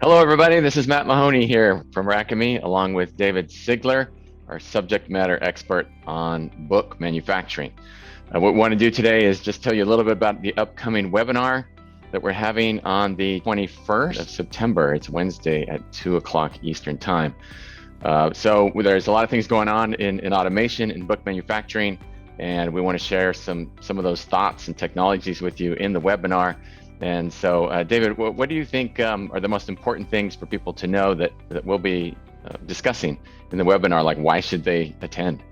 Hello, everybody. This is Matt Mahoney here from Alchemy, along with David Sigler, our subject matter expert on book manufacturing. What we want to do today is just tell you a little bit about the upcoming webinar that we're having on the 21st of September. It's Wednesday at 2 o'clock Eastern Time. So there's a lot of things going on in automation and book manufacturing, and we want to share some of those thoughts and technologies with you in the webinar. And so, David, what do you think are the most important things for people to know that we'll be discussing in the webinar? Like, why should they attend?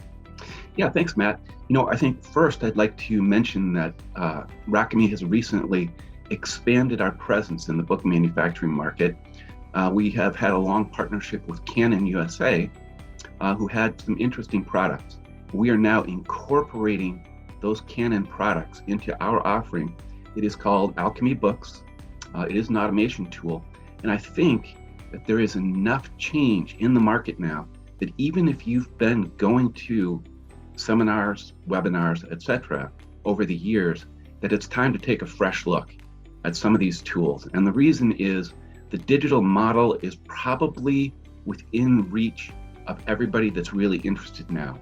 Yeah, thanks, Matt. I think first I'd like to mention that Alchemy has recently expanded our presence in the book manufacturing market. We have had a long partnership with Canon USA, who had some interesting products. We are now incorporating those Canon products into our offering. It is called Alchemy Books. It is an automation tool. And I think that there is enough change in the market now that even if you've been going to seminars, webinars, etc., over the years, that it's time to take a fresh look at some of these tools. And the reason is the digital model is probably within reach of everybody that's really interested now.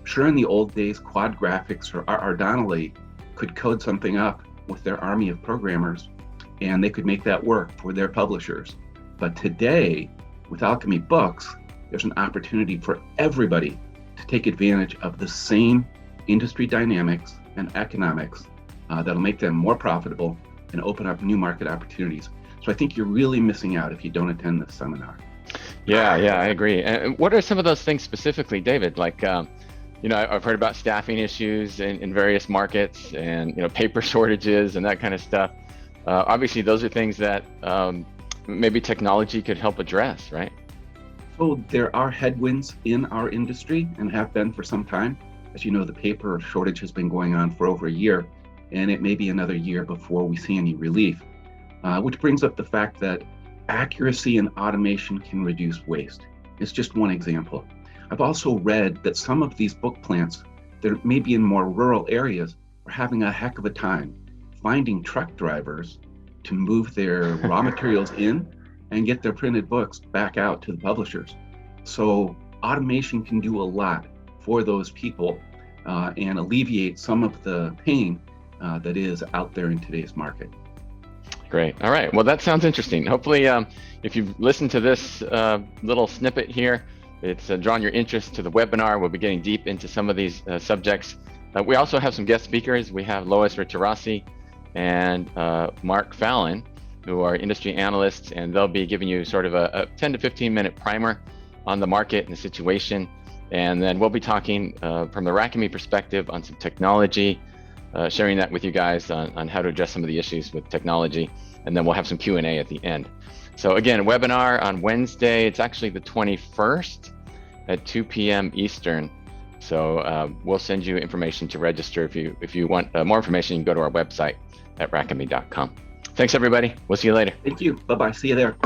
Sure, in the old days, Quad Graphics or R. Donnelley could code something up with their army of programmers, and they could make that work for their publishers. But today, with Alchemy Books, there's an opportunity for everybody to take advantage of the same industry dynamics and economics that'll make them more profitable and open up new market opportunities. So I think you're really missing out if you don't attend this seminar. Yeah, I agree. And what are some of those things specifically, David? Like, I've heard about staffing issues in various markets and, paper shortages and that kind of stuff. Obviously, those are things that maybe technology could help address, right? So there are headwinds in our industry and have been for some time. As you know, the paper shortage has been going on for over a year, and it may be another year before we see any relief, which brings up the fact that accuracy and automation can reduce waste. It's just one example. I've also read that some of these book plants that may be in more rural areas are having a heck of a time finding truck drivers to move their raw materials in and get their printed books back out to the publishers. So automation can do a lot for those people and alleviate some of the pain that is out there in today's market. Great. All right. Well, that sounds interesting. Hopefully, if you've listened to this little snippet here, it's drawn your interest to the webinar. We'll be getting deep into some of these subjects. We also have some guest speakers. We have Lois Ritarasi and Mark Fallon, who are industry analysts, and they'll be giving you sort of a 10 to 15 minute primer on the market and the situation. And then we'll be talking from the Alchemy perspective on some technology, sharing that with you guys on how to address some of the issues with technology. And then we'll have some Q&A at the end. So again, a webinar on Wednesday. It's actually the 21st at 2 p.m. Eastern. So we'll send you information to register. If you want more information, you can go to our website at alchemy.com. Thanks, everybody. We'll see you later. Thank you. Bye-bye. See you there.